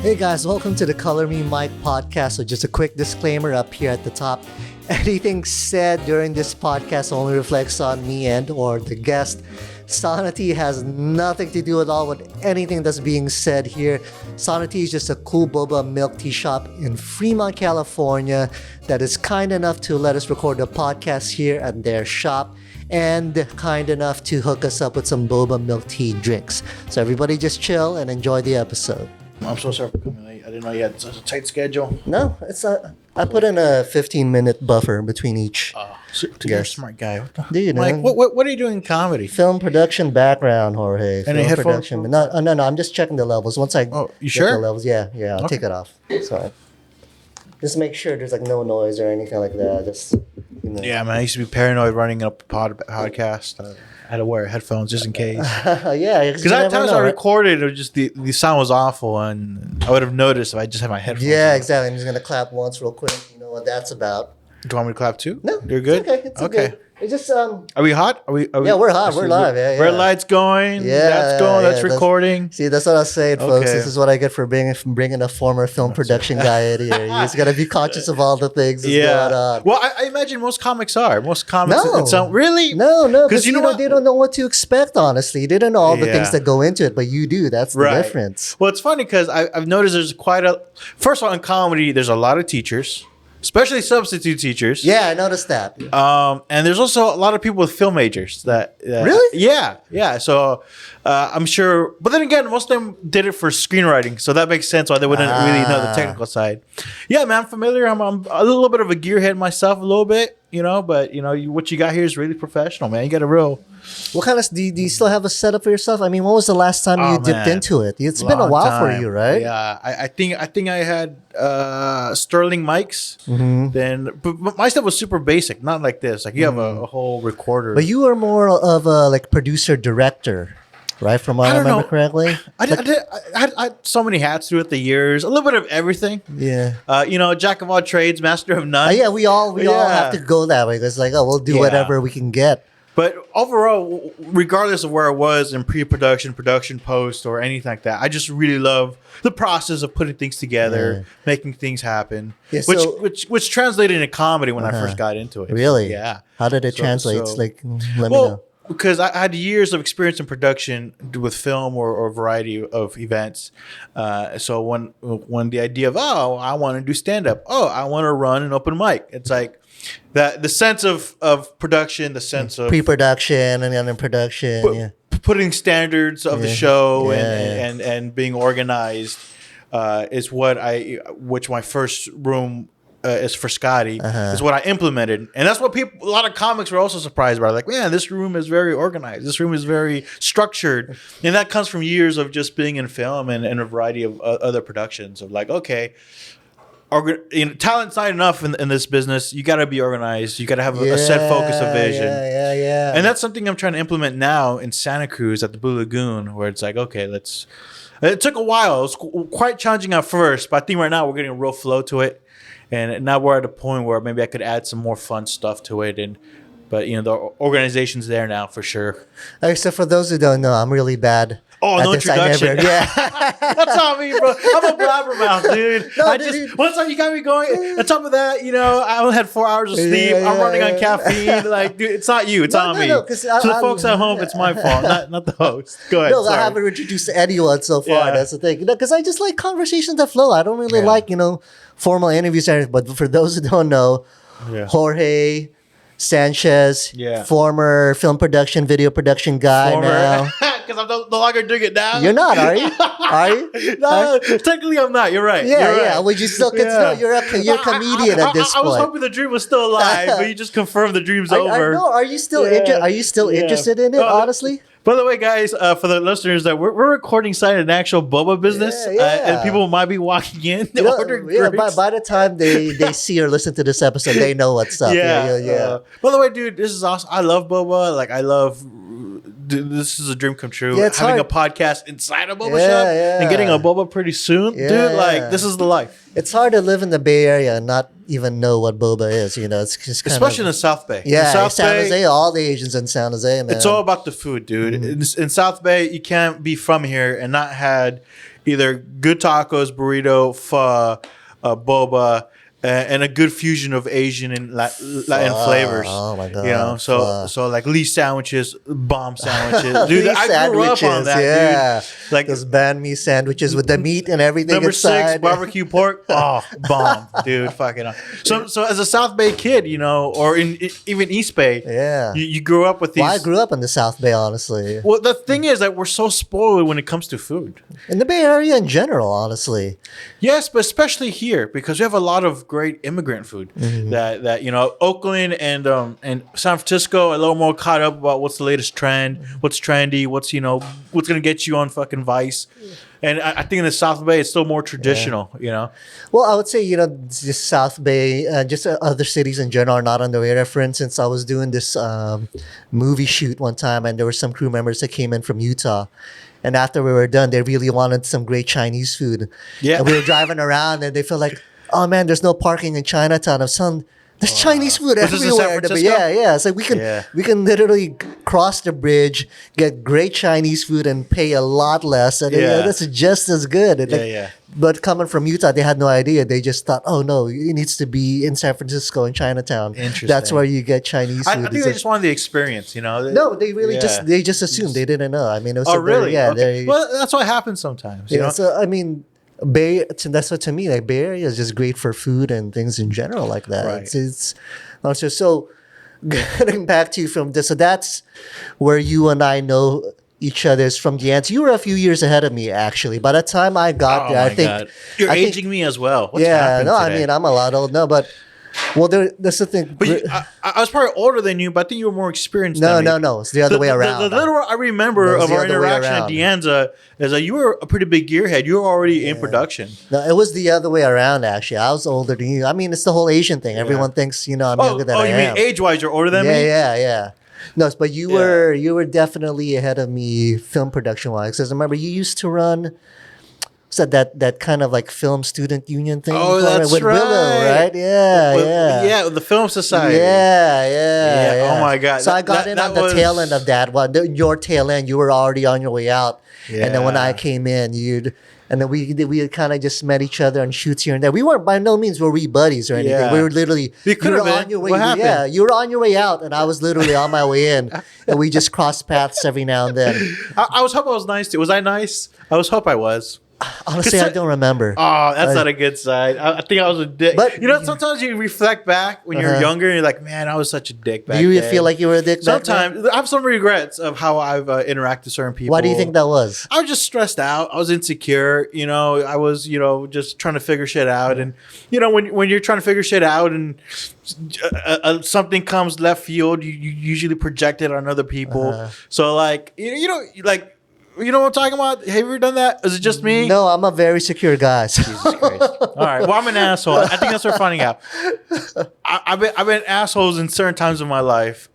Hey guys, welcome to the Color Me Mike podcast. So just a quick disclaimer up here at the top. Anything said during this podcast only reflects on me and or the guest. Sonity has nothing to do at all with anything that's being said here. Sonity is just a cool boba milk tea shop in Fremont, California that is kind enough to let us record the podcast here at their shop and kind enough to hook us up with some boba milk tea drinks. So everybody just chill and enjoy the episode. I'm so sorry for coming late. I didn't know you had such a tight schedule. No, it's not. I put in a 15-minute buffer between each. You're a smart guy. Dude, Mike, what are you doing in comedy? Film production background, Jorge. Any Film headphones? production. No. I'm just checking the levels. Once I you get sure? the levels, yeah, I'll take it off. Sorry. Just make sure there's like no noise or anything like that. Just Yeah, man. I used to be paranoid running up a podcast. I had to wear headphones just in case. yeah, Because at times I recorded, it was just the sound was awful, and I would have noticed if I just had my headphones. Yeah, on. exactly. I'm just gonna clap once real quick. You know what that's about. Do you want me to clap too? No, you're good. It's okay. Good. It's just Are we hot? Are we? Yeah, we're hot. We're live. Yeah. Red light's going. Yeah, that's going. yeah, That's recording. See, that's what I was saying, folks. Okay. This is what I get for bringing a former film production guy in here. You just gotta be conscious of all the things that's going on. Well, I imagine most comics are. Most comics. No. Really? No, because you know they don't know what to expect. Honestly, they don't know all the things that go into it, but you do. That's the difference. Well, it's funny because I've noticed there's quite a. First of all, in comedy, there's a lot of teachers. Especially substitute teachers. Yeah, I noticed that. And there's also a lot of people with film majors that. Really? Yeah. So I'm sure, but then again, most of them did it for screenwriting, so that makes sense why they wouldn't really know the technical side. Yeah, man, I'm familiar. I'm a little bit of a gearhead myself, a little bit, but what you got here is really professional, man. You got a real. What kind of do you still have a setup for yourself? I mean, when was the last time you dipped into it? It's been a while for you, right? Yeah, I think I had Sterling mics. Mm-hmm. Then, but my stuff was super basic, not like this. Like you have a whole recorder. But you were more of a producer director, right? From what I remember correctly. I had so many hats throughout the years. A little bit of everything. Yeah. Jack of all trades, master of none. Yeah, we all have to go that way. It's like, we'll do whatever we can get. But overall, regardless of where I was in pre-production, production, post, or anything like that, I just really love the process of putting things together, making things happen, which translated into comedy when I first got into it. Really? Yeah. How did it translate? Let me know. Because I had years of experience in production with film or a variety of events. So when the idea of, I want to do stand-up, I want to run an open mic, it's like, that the sense of production, the sense of pre-production and then in production, putting standards of the show and being organized is which my first room is Frascati is what I implemented, and that's what a lot of comics were also surprised by. Like, man, this room is very organized. This room is very structured, and that comes from years of just being in film and a variety of other productions. Of like, okay. Talent's not enough in this business. You got to be organized. You got to have a set focus of vision. Yeah. And that's something I'm trying to implement now in Santa Cruz at the Blue Lagoon, where it's like, okay, It took a while. It was quite challenging at first, but I think right now we're getting a real flow to it, and now we're at a point where maybe I could add some more fun stuff to it. But the organization's there now for sure. Okay, so for those who don't know, I'm really bad. No introduction. That's on me, bro. I'm a blabbermouth, dude. One time you got me going. On top of that, I only had 4 hours of sleep. I'm running on caffeine. Like, dude, it's not you. It's on me. To the folks at home, it's my fault, not the host. Go ahead. I haven't introduced anyone so far. Yeah. That's the thing. Because I just like conversations that flow. I don't really like, formal interviews. But for those who don't know, Jorge Sanchez, former film production, video production guy now. Because I'm no longer doing it now. You're not, are you? Are you? No, technically I'm not. You're right. Yeah. Would you still consider you're a comedian at this point? I was hoping the dream was still alive, but you just confirmed the dream's over. No, are you still interested in it? Honestly. By the way, guys, for the listeners, that we're recording inside an actual boba business, and people might be walking in ordering drinks. By the time they see or listen to this episode, they know what's up. Yeah. By the way, dude, this is awesome. I love boba. Like, I love. Dude, this is a dream come true. Yeah, having a podcast inside a boba shop and getting a boba pretty soon, dude. Like, this is the life. It's hard to live in the Bay Area and not even know what boba is. It's just especially in the South Bay. Yeah, South San Bay, Jose. All the Asians in San Jose, man. It's all about the food, dude. In South Bay, you can't be from here and not had either good tacos, burrito, pho, boba, and a good fusion of Asian and Latin flavors. Oh my god! You know, so like Lee sandwiches, bomb sandwiches, dude. Lee I grew up on that, dude. Like those banh mi sandwiches with the meat and everything number inside. 6 barbecue pork. Oh, bomb, dude. Fucking. So as a South Bay kid, you know, or even East Bay, you grew up with these. Well, I grew up in the South Bay, honestly. Well, the thing is that we're so spoiled when it comes to food. In the Bay Area in general, honestly. Yes, but especially here because we have a lot of great immigrant food that you know, Oakland and San Francisco are a little more caught up about what's the latest trend, what's trendy, what's gonna get you on fucking Vice. And I think in the South Bay it's still more traditional, you know. Well, I would say, you know, just South Bay, just other cities in general are not on the radar. For instance, I was doing this movie shoot one time, and there were some crew members that came in from Utah. And after we were done, they really wanted some great Chinese food. Yeah. And we were driving around, and they felt like, oh man, there's no parking in Chinatown. There's Chinese food everywhere. But yeah. It's like we can literally cross the bridge, get great Chinese food, and pay a lot less, and that's just as good. But coming from Utah, they had no idea. They just thought, oh no, it needs to be in San Francisco in Chinatown. Interesting. That's where you get Chinese food. I think they just wanted the experience, you know. No, they really just assumed. They didn't know. I mean, it was really? Okay. Well, that's what happens sometimes. You know? So I mean. That's what to me, like Bay Area is just great for food and things in general like that. Right. It's also so getting back to you from this. So that's where you and I know each other's from the ends. You were a few years ahead of me, actually. By the time I got there, I think God. You're aging me as well. What's today? I mean I'm a lot old now, but. Well, that's the thing. But I was probably older than you, but I think you were more experienced than me. No. It's the other way around. The little I remember of our interaction at Dianza is that you were a pretty big gearhead. You were already in production. No, it was the other way around, actually. I was older than you. I mean, it's the whole Asian thing. Everyone thinks, you know, I'm younger than I am. Oh, you mean age-wise you're older than me? Yeah. No, but you were definitely ahead of me film production-wise. Because remember, you used to run... So that kind of like film student union thing. Oh, that's with right. Willow, right? Yeah, with the film society. Yeah. Oh my God. So I got in on the tail end of that one. Your tail end, you were already on your way out. Yeah. And then when I came in, and then we kind of just met each other on shoots here and there. We weren't by no means were we buddies or anything. Yeah. We were literally you were on your way. Yeah, you were on your way out, and I was literally on my way in, and we just crossed paths every now and then. I was hoping I was nice too. Was I nice? I hope I was. Honestly, I don't remember. Oh, that's not a good side. I think I was a dick. But you know, sometimes you reflect back when you're younger, and you're like, "Man, I was such a dick back then." Do you feel like you were a dick? Sometimes I have some regrets of how I've interacted with certain people. Why do you think that was? I was just stressed out. I was insecure. You know, I was just trying to figure shit out, and you know, when you're trying to figure shit out, and something comes left field, you usually project it on other people. So like you know what I'm talking about? Have you ever done that? Is it just me? No, I'm a very secure guy. Jesus Christ. All right. Well, I'm an asshole. I think that's what we're finding out. I've been assholes in certain times of my life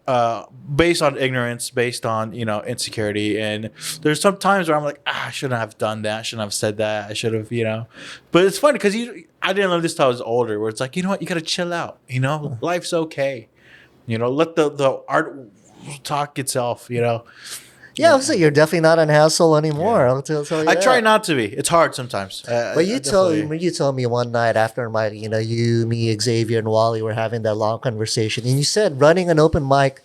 based on ignorance, based on, insecurity. And there's some times where I'm like, I shouldn't have done that. I shouldn't have said that. I should have, But it's funny because I didn't learn this till I was older, where it's like, you know what? You got to chill out. Life's okay. Let the art talk itself, Yeah, I would say you're definitely not an asshole anymore. Yeah. I'll tell you I try not to be. It's hard sometimes. But you told me one night after my, you, me, Xavier, and Wally were having that long conversation, and you said running an open mic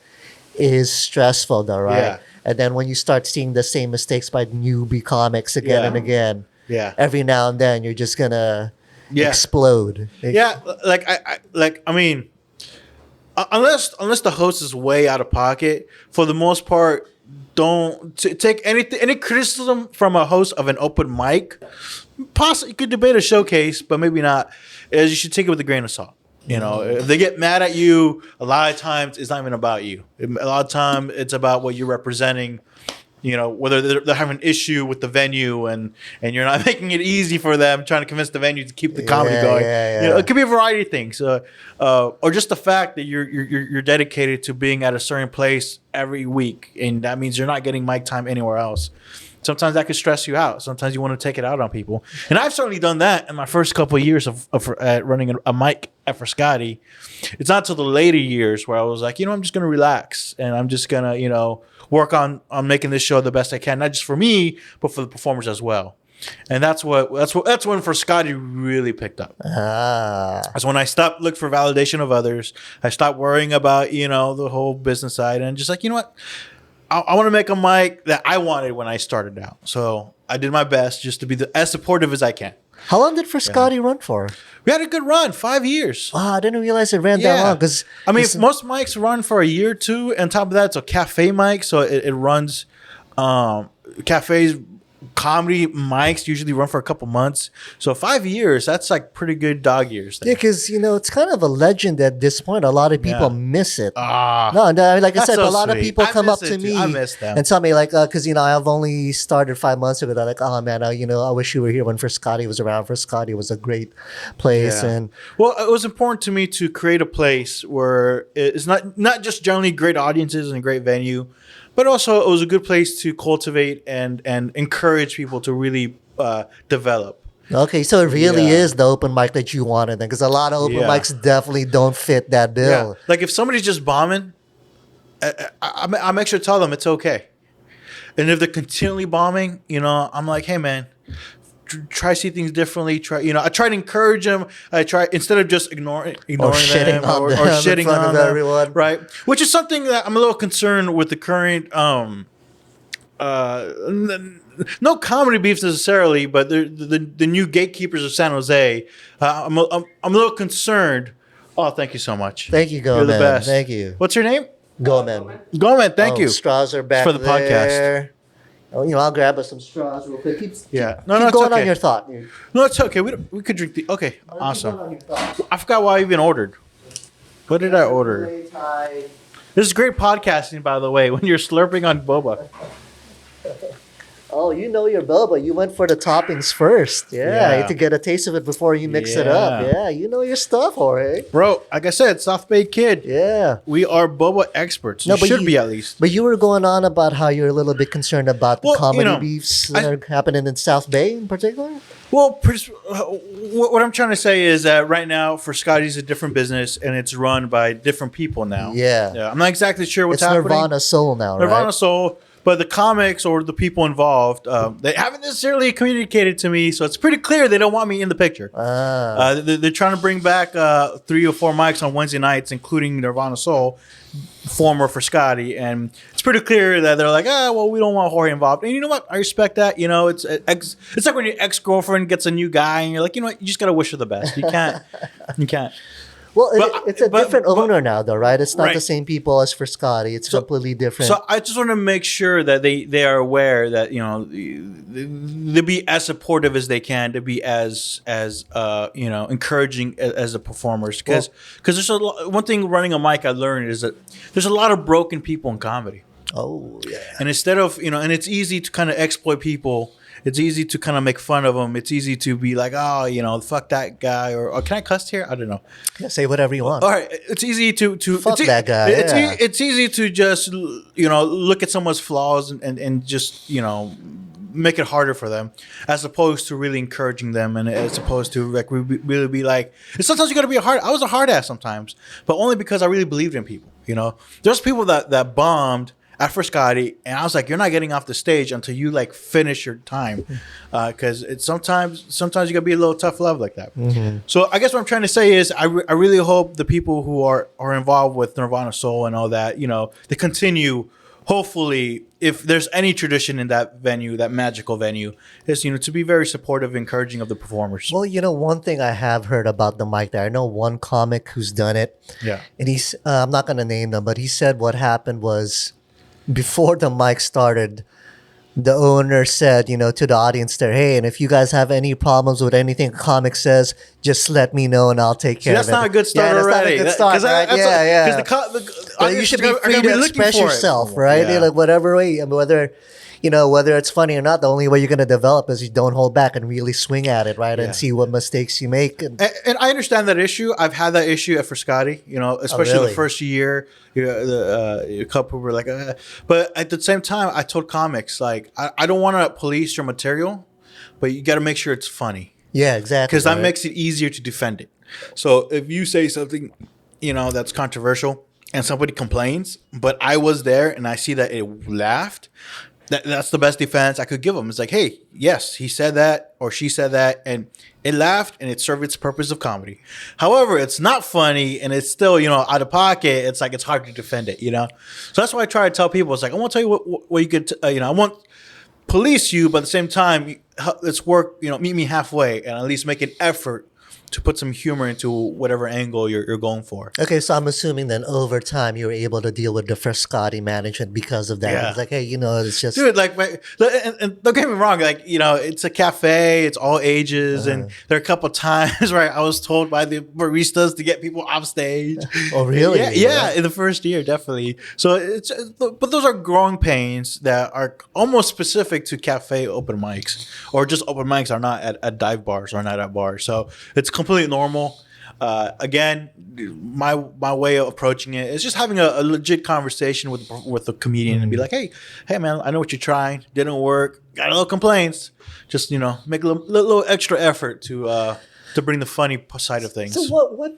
is stressful, though, right? Yeah. And then when you start seeing the same mistakes by newbie comics again and again, every now and then you're just gonna explode. Yeah, I mean, unless the host is way out of pocket, for the most part. Don't take any criticism from a host of an open mic. Possibly, you could debate a showcase, but maybe not. You should take it with a grain of salt. If they get mad at you, a lot of times it's not even about you. A lot of time it's about what you're representing. Whether they're having an issue with the venue and you're not making it easy for them, trying to convince the venue to keep the comedy going. It could be a variety of things, or just the fact that you're dedicated to being at a certain place every week, and that means you're not getting mic time anywhere else. Sometimes that could stress you out. Sometimes you want to take it out on people, and I've certainly done that in my first couple of years of running a mic at Frascati. It's not till the later years where I was like, I'm just going to relax and I'm just going to, work on making this show the best I can, not just for me, but for the performers as well. And that's when Frascati really picked up. That's when I stopped looking for validation of others. I stopped worrying about, the whole business side, and just like, you know what? I want to make a mic that I wanted when I started out. So I did my best just to be as supportive as I can. How long did Frascati run for? We had a good run, 5 years. Oh, I didn't realize it ran that long. Because most mics run for a year or two. And on top of that, it's a cafe mic, so it runs. Cafes, comedy mics usually run for a couple months. So 5 years, that's like pretty good dog years. Yeah, because it's kind of a legend at this point. A lot of people miss it. No, like I said, so a lot sweet. of people come up to too. me I miss them. and tell me like, because I've only started 5 months ago. They're like, oh man, I wish you were here when Frascati was around. Frascati was a great place, and well, it was important to me to create a place where it's not just generally great audiences and a great venue, but also it was a good place to cultivate and encourage people to really develop. Okay, so it really is the open mic that you wanted then, because a lot of open mics definitely don't fit that bill. Yeah. Like if somebody's just bombing, I make sure to tell them it's okay. And if they're continually bombing, I'm like, hey man, try to see things differently. I try to encourage them. I try instead of just ignoring them or shitting on them, everyone, right? Which is something that I'm a little concerned with the current. No comedy beefs necessarily, but the new gatekeepers of San Jose. I'm a little concerned. Oh, thank you so much. Thank you, Goman. You're the best. Thank you. What's your name? Goman. Goman, thank you. Straws are back for the there. Podcast. Oh, I'll grab us some straws real quick. Keep it's going okay. on your thought. No, it's okay. We could drink the. Okay, awesome. Keep going on your thought. I forgot what I even ordered. What did I order? This is great podcasting, by the way, when you're slurping on boba. Oh, your boba. You went for the toppings first. Yeah, to get a taste of it before you mix it up. Yeah, your stuff, Jorge. Bro, like I said, South Bay kid. Yeah. We are boba experts. You should be at least. But you were going on about how you're a little bit concerned about the comedy beefs that are happening in South Bay in particular? Well, what I'm trying to say is that right now, Frascati's a different business, and it's run by different people now. Yeah. I'm not exactly sure what's happening. It's Nirvana Soul now, right? Nirvana Soul. But the comics or the people involved, they haven't necessarily communicated to me, so it's pretty clear they don't want me in the picture. They're trying to bring back 3 or 4 mics on Wednesday nights, including Nirvana Soul, former Frascati, and it's pretty clear that they're like, well, we don't want Jorge involved. And you know what? I respect that. It's like when your ex-girlfriend gets a new guy, and you're like, you know what? You just gotta wish her the best. You can't. Well, it's a different owner now, though, right? It's not the same people as Frascati. It's completely different. So I just want to make sure that they are aware that they be as supportive as they can, to be as encouraging as the performers. Because there's one thing running a mic I learned is that there's a lot of broken people in comedy. Oh yeah. And instead of and it's easy to kind of exploit people. It's easy to kind of make fun of them. It's easy to be like, fuck that guy, or can I cuss here? I don't know. Yeah, say whatever you want. All right, it's easy to fuck that guy. It's easy to just look at someone's flaws and just make it harder for them, as opposed to really encouraging them, and as opposed to like really be like. And sometimes you got to be I was a hard ass sometimes, but only because I really believed in people. There's people that bombed at Frascati, and I was like, you're not getting off the stage until you like finish your time, because it's sometimes you gotta be a little tough love like that. Mm-hmm. So I guess what I'm trying to say is I really hope the people who are involved with Nirvana Soul and all that, they continue. Hopefully, if there's any tradition in that venue, that magical venue, is to be very supportive, encouraging of the performers. Well, one thing I have heard about the mic there, I know one comic who's done it. Yeah, and he's I'm not gonna name them, but he said what happened was, before the mic started, the owner said, to the audience there, hey, and if you guys have any problems with anything a comic says, just let me know and I'll take care of it. That's not a good start already. That's not a good start, right? Because you should be free to express yourself, right? Yeah. Like whatever way, whether it's funny or not, the only way you're going to develop is you don't hold back and really swing at it, right? And see what mistakes you make. And I understand that issue. I've had that issue at Frascati, especially the first year. A couple were like, but at the same time, I told comics, like, I don't want to police your material, but you got to make sure it's funny. Yeah, exactly. Because that makes it easier to defend it. So if you say something, that's controversial and somebody complains, but I was there and I see that it laughed, that's the best defense I could give them. It's like, hey, yes, he said that or she said that, and it laughed and it served its purpose of comedy. However, it's not funny and it's still, out of pocket. It's like it's hard to defend it, So that's why I try to tell people. It's like, I won't tell you what you could, I won't police you, but at the same time, let's work, meet me halfway and at least make an effort to put some humor into whatever angle you're going for. Okay, so I'm assuming then over time you were able to deal with the Frascati management because of that. Yeah. It's like, hey, it's just... Dude, and don't get me wrong, it's a cafe, it's all ages, and there are a couple times where I was told by the baristas to get people off stage. Oh, really? Yeah, in the first year, definitely. So but those are growing pains that are almost specific to cafe open mics, or just open mics are not at dive bars or not at bars. So it's completely normal. Again, my way of approaching it is just having a legit conversation with the comedian and be like, hey man, I know what you're trying, didn't work, got a little complaints, just make a little extra effort to bring the funny side of things. So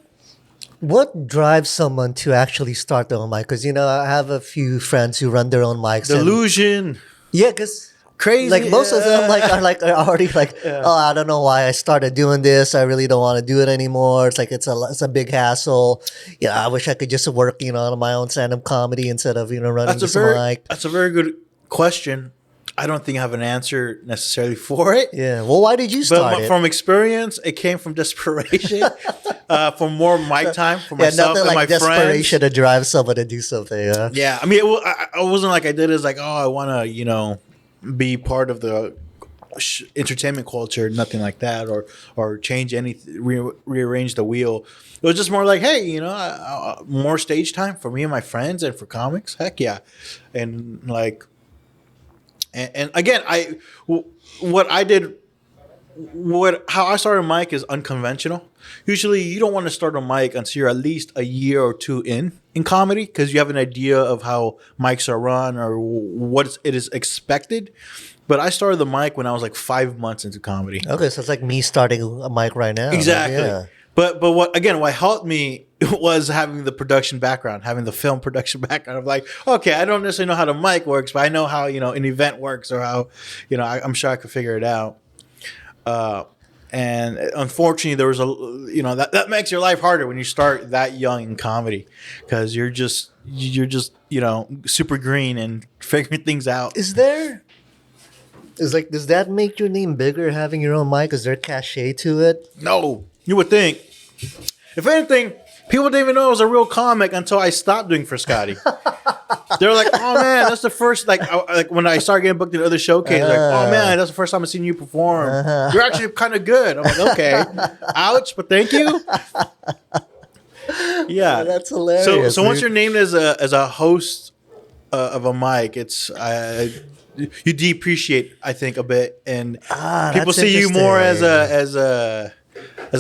what drives someone to actually start their own mic? Because I have a few friends who run their own mics. Delusion. Yeah, because crazy. Like most of them are already like, oh, I don't know why I started doing this. I really don't want to do it anymore. It's like it's a big hassle. I wish I could just work, on my own stand-up comedy instead of running this mic. That's a very good question. I don't think I have an answer necessarily for it. Yeah. Well, why did you start But it? from experience, it came from desperation. For more mic time for myself and my friends. Desperation to drive someone to do something. Yeah. I mean, I wasn't like I did it as like, I want to, be part of the entertainment culture, nothing like that, or change anything, rearrange the wheel. It was just more like, hey, more stage time for me and my friends and for comics. Heck yeah. And like, and again, how I started a mic is unconventional. Usually you don't want to start a mic until you're at least a year or two in comedy, because you have an idea of how mics are run or what it is expected. But I started the mic when I was like 5 months into comedy. Okay, so it's like me starting a mic right now. Exactly. Yeah. But what helped me was having the production background, having the film production background of like, okay, I don't necessarily know how the mic works, but I know how, an event works, or how, I'm sure I could figure it out. And unfortunately, there was that makes your life harder when you start that young in comedy, because you're just super green and figuring things out. Does that make your name bigger, having your own mic? Is there cachet to it? No, you would think. If anything, people didn't even know I was a real comic until I stopped doing Frascati. They're like, oh man, that's the first, like when I started getting booked in other showcases, like, oh man, that's the first time I've seen you perform. You're actually kind of good. I'm like, okay, ouch, but thank you. Yeah, that's hilarious. So once you're named as a host of a mic, it's you depreciate, I think, a bit, and people see you more as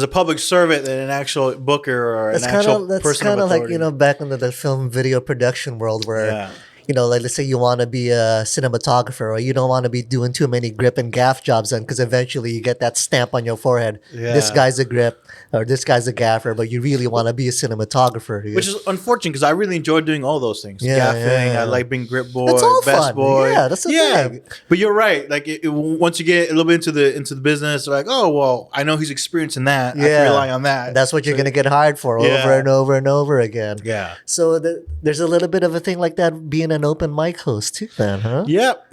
a public servant than an actual booker or an actual person. That's kind of like, back into the film video production world where, like let's say you want to be a cinematographer, or you don't want to be doing too many grip and gaff jobs then, because eventually you get that stamp on your forehead. Yeah. This guy's a grip or this guy's a gaffer, but you really want to be a cinematographer. Which is unfortunate, because I really enjoy doing all those things. Gaffing, I like being grip boy, it's all best fun. boy. Yeah, that's the thing. But you're right. Like once you get a little bit into the business, like, oh well, I know he's experienced in that. I can rely on that. That's what you're gonna get hired for over and over and over again. Yeah. So there's a little bit of a thing like that being an open mic host too, then, huh? Yep.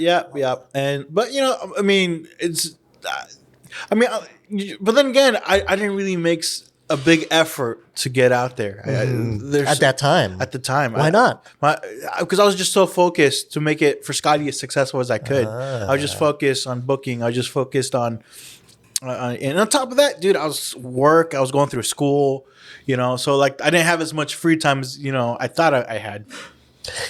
But I mean, but then again, I didn't really make a big effort to get out there. At that time. At the time. Why not? Because I was just so focused to make it Frascati as successful as I could. I was just focused on booking. I was just focused on and on top of that, dude, I was going through school, so like I didn't have as much free time as, I thought I had.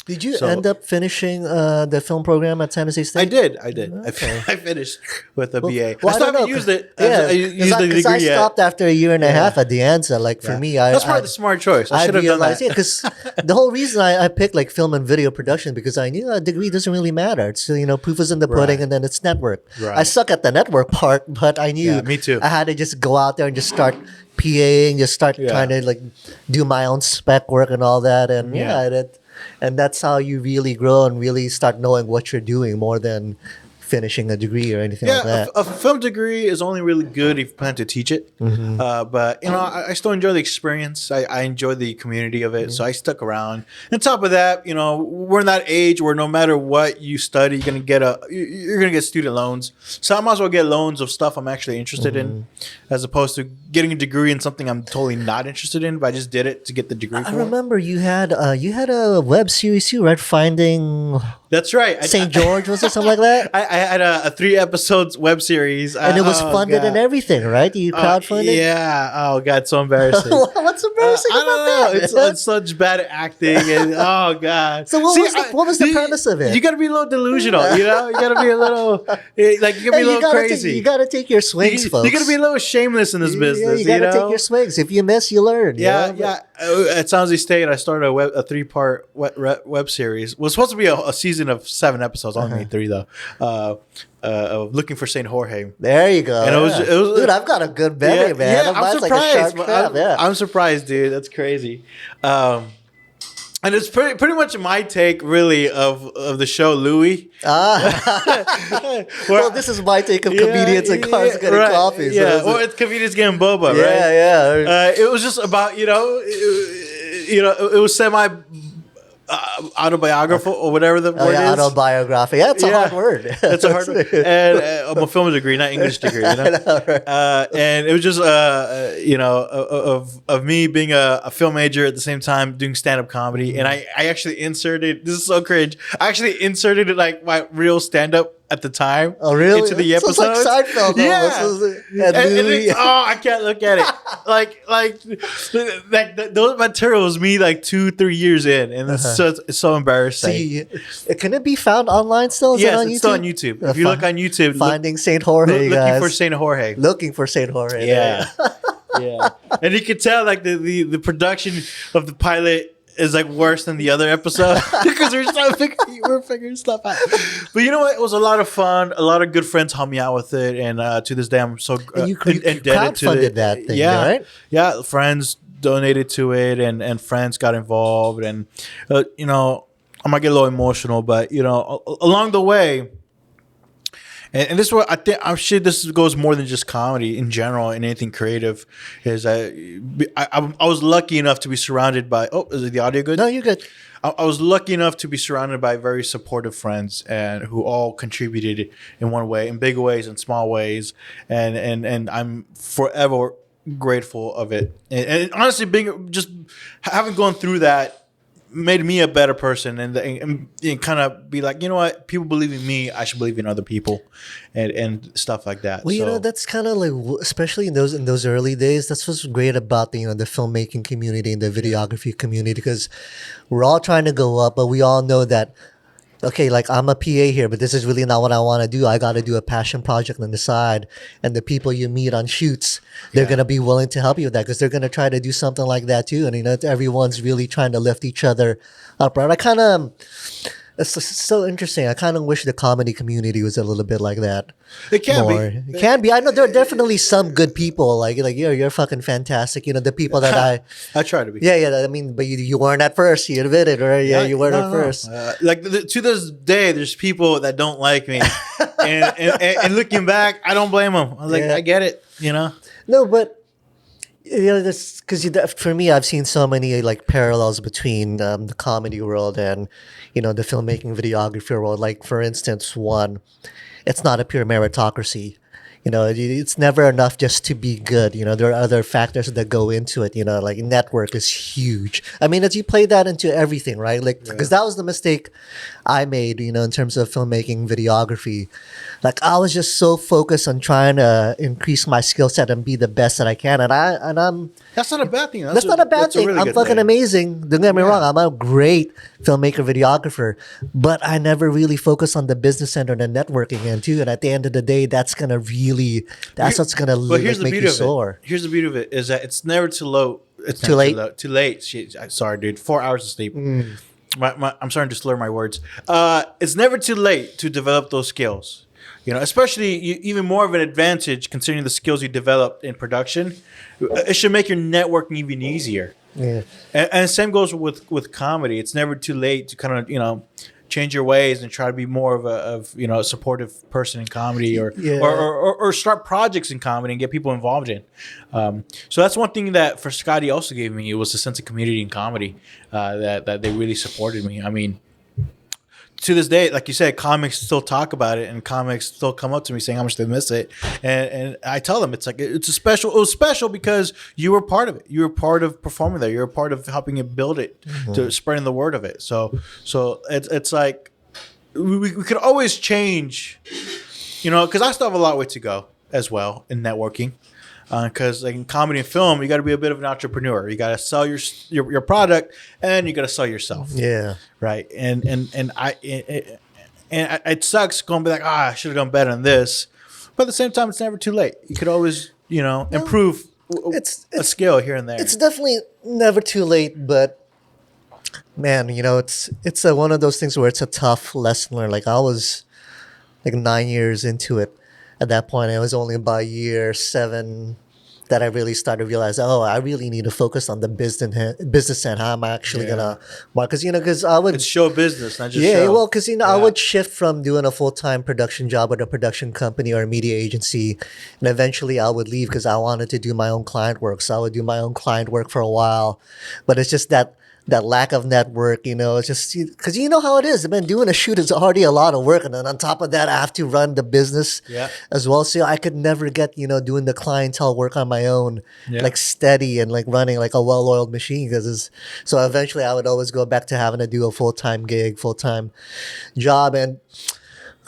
Did you end up finishing the film program at San Jose State? I did. Okay. I finished with a BA. Well, I still haven't used it. Yeah, I used the degree I yet. stopped after a year and a half at the end. So, like for me, that's probably the smart choice. I should have done that. Because the whole reason I picked like film and video production, because I knew a degree doesn't really matter. It's proof is in the pudding, and then it's network. Right. I suck at the network part, but I knew me too. I had to just go out there and just start PAing, just start trying to like do my own spec work and all that, and And that's how you really grow and really start knowing what you're doing more than finishing a degree or anything like that. A film degree is only really good if you plan to teach it. But I still enjoy the experience. I enjoy the community of it, so I stuck around. On top of that, we're in that age where no matter what you study, you're gonna get student loans. So I might as well get loans of stuff I'm actually interested in, as opposed to getting a degree in something I'm totally not interested in. But I just did it to get the degree. I remember you had a web series too, right? Finding. That's right. St. George, was it something like that? I had a 3 episodes web series, and it was funded and everything, right? You crowdfunded. Yeah. Oh God, so embarrassing. What's embarrassing about that? It's such bad acting, and oh God. So what was the premise of it? You got to be a little delusional, you got to be a little you got to be a little crazy. You got to take your swings, folks. You got to be a little shameless in this business. You got to take your swings. If you miss, you learn. Yeah. At San Jose State, I started a 3-part web series. It was supposed to be a season of 7 episodes. I only made 3 though. Of Looking for Saint Jorge. There you go. And it was dude, I've got a good memory, man. Yeah, I'm surprised. Like I'm surprised, dude. That's crazy. And it's pretty much my take, really, of the show Louie. Well, this is my take of comedians and cars getting coffee. So or it's comedians getting boba, right? Yeah. It was just about it was semi autobiographical or whatever the word is. Autobiography. Yeah, it's a hard word. It's a hard word. And I'm a film degree, not English degree. I know, right? And it was just of me being a film major at the same time doing stand-up comedy. And I actually inserted, this is so cringe, I actually inserted like my real stand-up at the time. Oh, really? Into the episodes. So it's like Seinfeld. I can't look at it. like those materials me like 2-3 years in, and it's so embarrassing. See, can it be found online still? Yes, it's still on YouTube. If you look on YouTube, Finding Saint Jorge, looking for Saint Jorge. Looking for Saint Jorge. Yeah. Yeah. And you can tell like the production of the pilot is like worse than the other episode because we're figuring stuff out. But you know what? It was a lot of fun. A lot of good friends helped me out with it, and to this day, I'm so you indebted to it. That thing, right? Yeah, friends donated to it, and friends got involved, and I might get a little emotional, but along the way. And this is what I think. I'm sure this goes more than just comedy in general and anything creative. Is I was lucky enough to be surrounded by. Oh, is the audio good? No, you're good. I was lucky enough to be surrounded by very supportive friends and who all contributed in one way, in big ways and small ways, and I'm forever grateful of it. And honestly, having gone through that made me a better person and kind of be like, you know what, people believe in me, I should believe in other people and stuff like that. Well, that's kind of like, especially in those early days, that's what's great about the filmmaking community and the videography community, because we're all trying to go up, but we all know that, okay, like I'm a PA here, but this is really not what I want to do. I got to do a passion project on the side. And the people you meet on shoots, they're going to be willing to help you with that because they're going to try to do something like that too. And, everyone's really trying to lift each other up, right? It's so interesting. I kind of wish the comedy community was a little bit like that. It can be. It can be. I know there are definitely some good people. Like you're fucking fantastic. The people that I try to be. Yeah. I mean, but you weren't at first. You admitted, right? Yeah, you weren't at first. To this day, there's people that don't like me, and looking back, I don't blame them. I get it. No, but. This because for me, I've seen so many like parallels between the comedy world and the filmmaking videography world. Like for instance, one, it's not a pure meritocracy. It's never enough just to be good. There are other factors that go into it. Like network is huge. I mean, as you play that into everything, right? Like, because that was the mistake I made, in terms of filmmaking, videography. Like, I was just so focused on trying to increase my skill set and be the best that I can. And I'm. That's not a bad thing. That's not a bad thing. Really I'm fucking thing. Amazing. Don't get me wrong. I'm a great filmmaker, videographer, but I never really focused on the business end or the networking end too. And at the end of the day, that's what's gonna make you soar. Here's the beauty of it is that it's never too low. It's too late. Too late. Sorry, dude. 4 hours of sleep. I'm starting to slur my words. It's never too late to develop those skills. Especially even more of an advantage considering the skills you developed in production. It should make your networking even easier. Yeah. And same goes with comedy. It's never too late to kind of, change your ways and try to be more of a supportive person in comedy, or start projects in comedy and get people involved in. So that's one thing that Frascati also gave me. It was a sense of community in comedy that they really supported me. I mean, to this day, like you said, comics still talk about it, and comics still come up to me saying how much they miss it, and I tell them it was special because you were part of it. You were part of performing there. You were part of helping it build it, to spreading the word of it. So it's like we could always change, because I still have a lot of way to go as well in networking. Because like in comedy and film, you got to be a bit of an entrepreneur. You got to sell your product, and you got to sell yourself. Yeah. Right. And it sucks going to be like, I should have done better than this. But at the same time, it's never too late. You could always, improve a skill here and there. It's definitely never too late, but man, it's one of those things where it's a tough lesson learned. Like I was like 9 years into it. At that point, it was only about year 7 that I really started to realize, I really need to focus on the business and how I'm actually gonna mark. Because I would, it's show business, not just show. Yeah, well, because I would shift from doing a full-time production job with a production company or a media agency, and eventually I would leave because I wanted to do my own client work. So I would do my own client work for a while, but it's just that lack of network, it's just because you know how it is. I mean, doing a shoot is already a lot of work, and then on top of that, I have to run the business as well. So I could never get doing the clientele work on my own, like steady and like running like a well-oiled machine. So eventually, I would always go back to having to do a full-time gig, full-time job, and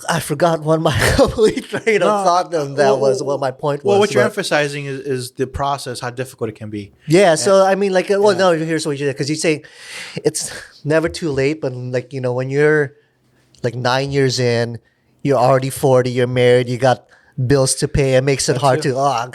I forgot what my complete train of thought was. What my point was. Well, what you're emphasizing is the process, how difficult it can be. Yeah. So I mean, no. Here's what you did, because you say it's never too late, but like when you're like 9 years in, you're already 40, you're married, you got bills to pay. It makes it hard to. I'm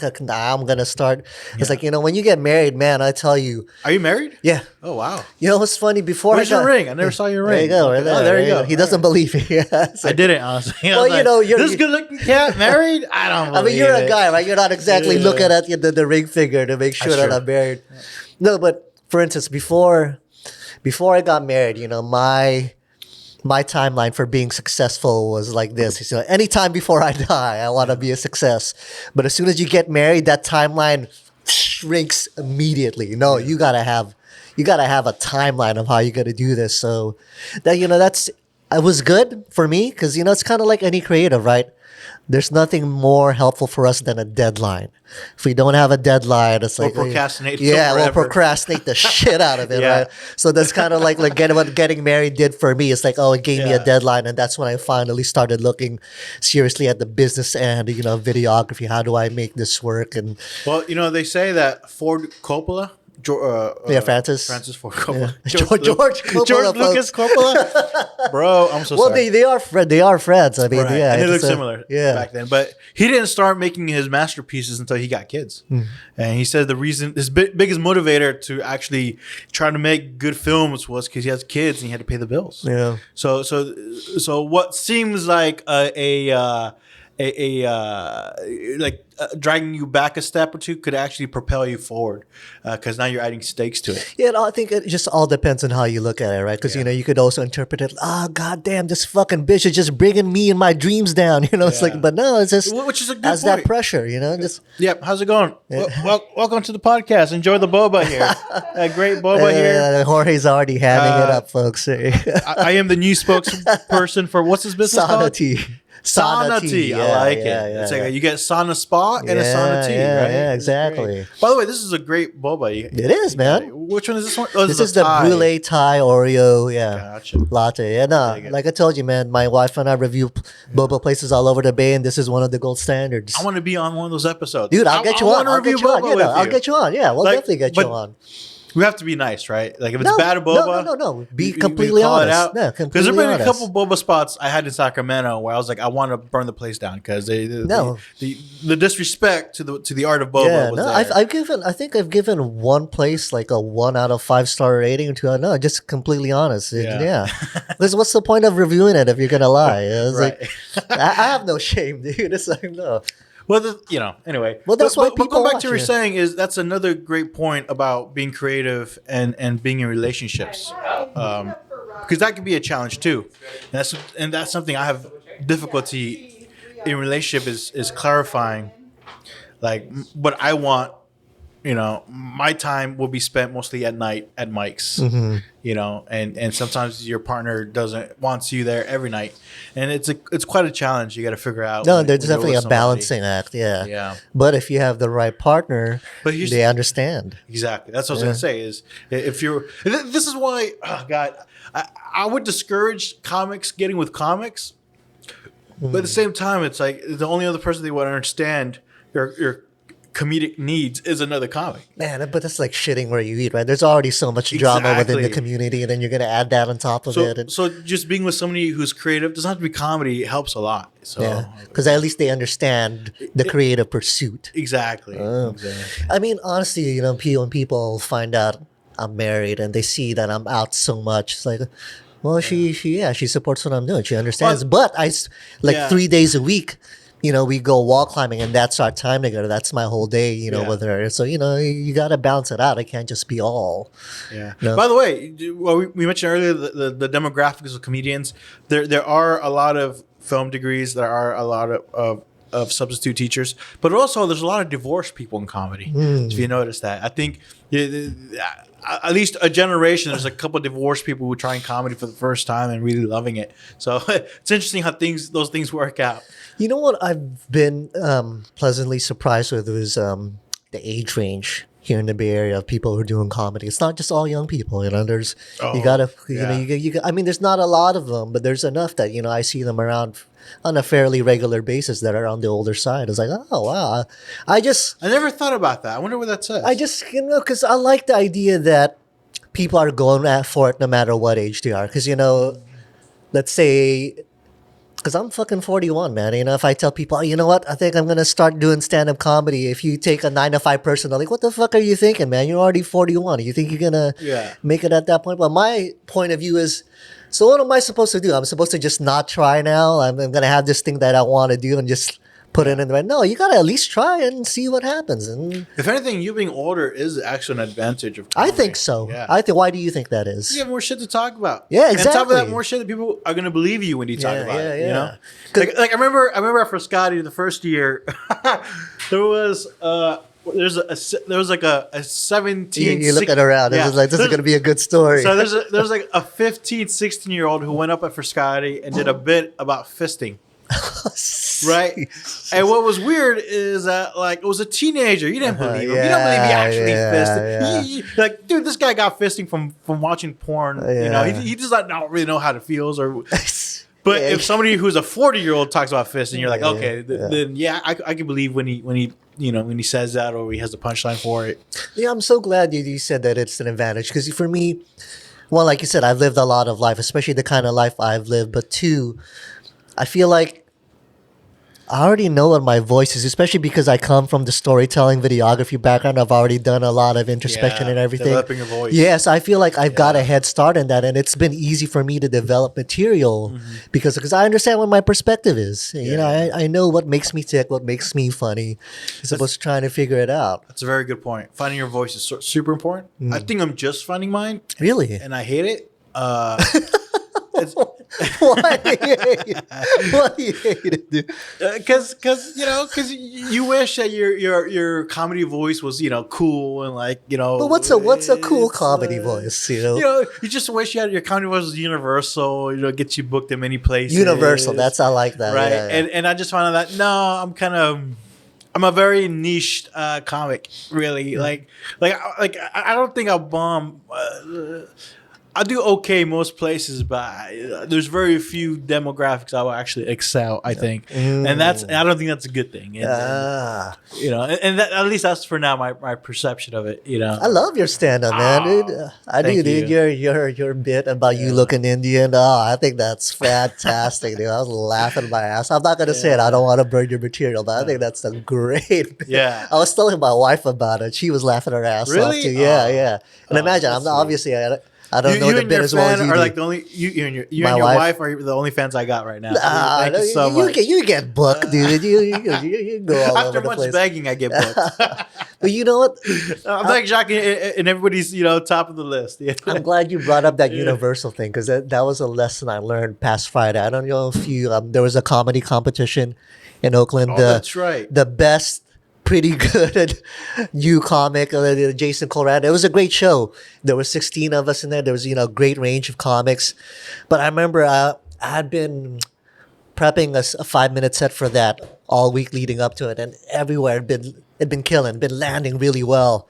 gonna start. It's like when you get married, man. I tell you. Are you married? Yeah. Oh wow. It's funny. Before where's your ring? I never saw your ring. There you go. Right there. There you go. He doesn't believe me. I didn't honestly. Well, you're this good-looking cat married. I don't. Believe I mean, you're a guy, right? You're not exactly looking at the ring finger to make sure that I'm married. No, but for instance, before I got married, my timeline for being successful was like this. Anytime before I die, I want to be a success. But as soon as you get married, that timeline shrinks immediately. No, you gotta have a timeline of how you're gonna do this. So that it was good for me because it's kind of like any creative, right? There's nothing more helpful for us than a deadline. If we don't have a deadline, it's like we'll procrastinate. We'll procrastinate the shit out of it, right? So that's kind of like what getting married did for me. It's like, it gave me a deadline, and that's when I finally started looking seriously at the business end, videography. How do I make this work? And they say that Ford Coppola. Francis Ford Coppola. Yeah. George Lucas Coppola. Bro, I'm so sorry. Well, they are friends. I mean, right. And they look similar back then. But he didn't start making his masterpieces until he got kids. And he said the reason, his biggest motivator to actually try to make good films was because he has kids and he had to pay the bills. Yeah. So what seems like dragging you back a step or two could actually propel you forward because now you're adding stakes to it. Yeah, I think it just all depends on how you look at it, right? Because you could also interpret it. Goddamn, this fucking bitch is just bringing me and my dreams down. It's like, but no, it's just which is a good has point. that pressure. Just how's it going? Welcome to the podcast. Enjoy the boba here. A great boba here. Jorge's already hamming it up, folks. I am the new spokesperson for what's his business called? Sauna tea. I like it. It's like you get sauna spa and a sauna tea, right? Yeah, exactly. By the way, this is a great boba. It is, man. Which one is this one? This is the brulee Thai Oreo, Gotcha. latte. Yeah, no, like I told you, man, my wife and I review boba places all over the Bay, and this is one of the gold standards. I want to be on one of those episodes. Dude, I'll get you on. I'll get you on. I'll get you on. Yeah, we'll definitely get you on. We have to be nice, right? Like if it's bad boba, no. Be completely honest. Because there've been a couple boba spots I had in Sacramento where I was like, I want to burn the place down because the disrespect to the art of boba was there. I think I've given one place like a 1 out of 5 star rating or 2. No, just completely honest. Because what's the point of reviewing it if you're gonna lie? It's like I have no shame, dude. It's like no. Well, anyway. Well, that's why people going back watch, to what you're saying is that's another great point about being creative and being in relationships, because that can be a challenge too, and that's something I have difficulty in relationship is clarifying, like what I want. My time will be spent mostly at night at Mike's, and sometimes your partner wants you there every night. And it's quite a challenge. You got to figure out. No, there's definitely a balancing act. Yeah. Yeah. But if you have the right partner, they understand. Exactly. That's what I was going to say is if you're, this is why, oh God, I would discourage comics getting with comics. But at the same time, it's like the only other person they would understand your comedic needs is another comic. Man, but that's like shitting where you eat, right? There's already so much drama within the community, and then you're going to add that on top of it. So just being with somebody who's creative, doesn't have to be comedy, it helps a lot. So, yeah, because at least they understand the creative pursuit. Exactly. I mean, honestly, when people find out I'm married and they see that I'm out so much, it's like, well, she supports what I'm doing. She understands. But 3 days a week, we go wall climbing, and that's our time together. That's my whole day, with her. So, you got to balance it out. It can't just be all. Yeah. By the way, we mentioned earlier the demographics of comedians. There are a lot of film degrees. There are a lot of substitute teachers. But also, there's a lot of divorced people in comedy, if you notice that. I think at least a generation, there's a couple of divorced people who are trying comedy for the first time and really loving it. So it's interesting how those things work out. You know what I've been pleasantly surprised with was the age range here in the Bay Area of people who are doing comedy. It's not just all young people. There's I mean, there's not a lot of them, but there's enough that I see them around on a fairly regular basis that are on the older side. It's like, oh wow, I never thought about that. I wonder what that says. I just because I like the idea that people are going for it no matter what age they are. Because let's say. Because I'm fucking 41, man. If I tell people, you know what, I think I'm going to start doing stand-up comedy. If you take a 9-to-5 person, they're like, what the fuck are you thinking, man? You're already 41. You think you're going to make it at that point? But my point of view is, so what am I supposed to do? I'm supposed to just not try now? I'm going to have this thing that I want to do and just put it in the right. No, you got to at least try and see what happens. And if anything, you being older is actually an advantage of comedy. I think so. Yeah. Why do you think that is? You have more shit to talk about. Yeah, exactly. And on top of that, more shit that people are going to believe you when you talk about it. Yeah. Like I remember at Frascati the first year, there was like a 17. You're looking around. Yeah. This is going to be a good story. So there's like a 15, 16-year-old who went up at Frascati and did a bit about fisting. Right, and what was weird is that it was a teenager. You didn't believe him. You don't believe he actually fisted. Like, dude, this guy got fisting from watching porn. He does not really know how it feels. But if somebody who's a 40-year-old talks about fisting, you're like, okay, then I can believe when he says that or he has a punchline for it. Yeah, I'm so glad you said that it's an advantage because for me, one, like you said, I've lived a lot of life, especially the kind of life I've lived. But two, I feel like I already know what my voice is, especially because I come from the storytelling videography background. I've already done a lot of introspection and everything. Developing your voice. Yes, I feel like I've got a head start in that, and it's been easy for me to develop material because I understand what my perspective is. I know what makes me tick, what makes me funny, as opposed to trying to figure it out. That's a very good point. Finding your voice is super important. I think I'm just finding mine. Really? And I hate it. Why do you hate it, dude? Because you wish that your comedy voice was cool and But what's a cool comedy voice? You just wish your comedy voice was universal. Gets you booked in many places. Universal. I like that. Right. Yeah. And I just found out that I'm a very niched comic. Really. Like I don't think I'll bomb. I do okay most places, but there's very few demographics I will actually excel, I think. And I don't think that's a good thing. And that, at least that's for now my perception of it, I love your stand-up, man, dude. I do, dude. Your bit about you looking Indian. Oh, I think that's fantastic, dude. I was laughing my ass. I'm not going to say it. I don't want to burn your material, but I think that's a great bit. Yeah. I was telling my wife about it. She was laughing her ass off, too. Yeah. And imagine, I'm obviously... I don't know you the and bit your as well as fan you are do. like the only you and your My wife are the only fans I got right now. Thank you so much. You get booked, dude. You go all After over the much place. begging, I get booked. But you know what? I'm like Jacques, and everybody's top of the list. Yeah. I'm glad you brought up that universal thing because that was a lesson I learned past Friday. I don't know if you there was a comedy competition in Oakland. Oh, that's right. The best, pretty good new comic, Jason Colrad. It was a great show. There were 16 of us in there. There was a great range of comics. But I remember I had been prepping a 5-minute set for that all week leading up to it, and everywhere it'd been killing, been landing really well.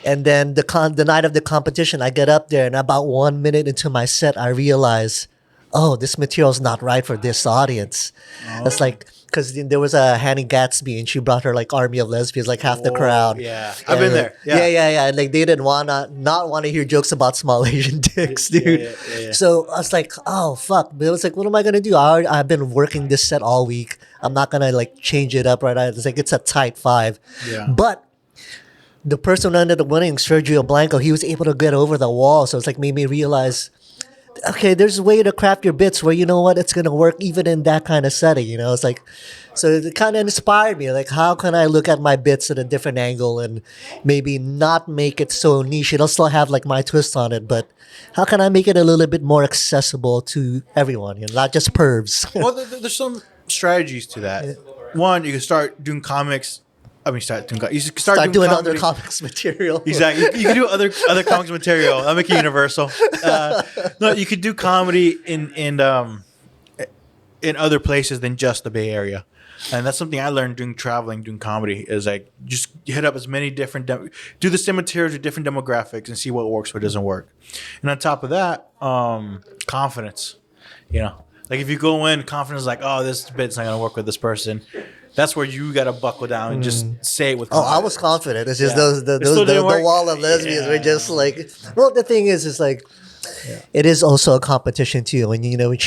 And then the night of the competition, I get up there, and about 1 minute into my set, I realize, oh, this material's not right for this audience. It's like, because there was a Hanny Gatsby, and she brought her like army of lesbians, like half the crowd. Yeah, I've been there. Yeah. And like they didn't not want to hear jokes about small Asian dicks, dude. Yeah. So I was like, oh fuck. But it was like, what am I gonna do? I've been working this set all week. I'm not gonna like change it up right now. It's like it's a tight 5. Yeah. But the person who ended up winning, Sergio Blanco, he was able to get over the wall. So it's like made me realize, okay, there's a way to craft your bits where you know what, it's gonna work even in that kind of setting. It's like, so it kind of inspired me. Like, how can I look at my bits at a different angle and maybe not make it so niche? It'll still have like my twist on it, but how can I make it a little bit more accessible to everyone? Not just pervs. Well, there's some strategies to that. One, you can start doing comics. You can start doing other comedy. comics material. Exactly. You can do other comics material. I'll make it universal. No, you could do comedy in other places than just the Bay Area. And that's something I learned doing comedy is like just hit up as many different do the same material to different demographics and see what works, what doesn't work. And on top of that, confidence. Like if you go in confidence, like, oh, this bit's not gonna work with this person. That's where you gotta buckle down and just say it with confidence. Oh, I was confident. It's just the wall of lesbians were just like. Well, the thing is like, it is also a competition too. When when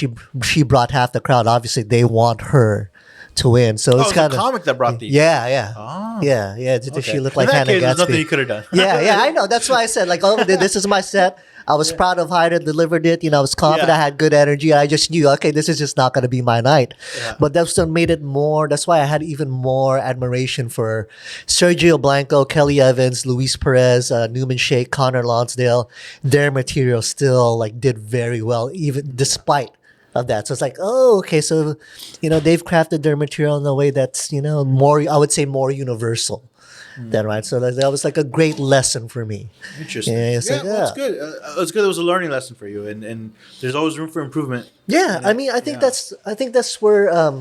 she brought half the crowd, obviously they want her to win. So it's kind of comic that brought these. Yeah. Oh. Yeah. Okay. She looked like in that Hannah case, Gatsby. there's nothing you could have done. Yeah. I know. That's why I said like, oh, this is my set. I was proud of how I delivered it. I was confident. Yeah. I had good energy. I just knew, okay, this is just not going to be my night. Yeah. But that's what made it more. That's why I had even more admiration for Sergio Blanco, Kelly Evans, Luis Perez, Newman Shake, Connor Lonsdale. Their material still like did very well, even despite of that. So it's like, oh, okay. So, they've crafted their material in a way that's, more, I would say more universal. Then, right? So that was like a great lesson for me. Interesting. Like, that's good. It's good. It was a learning lesson for you, and there's always room for improvement. Yeah, I mean, I think that's where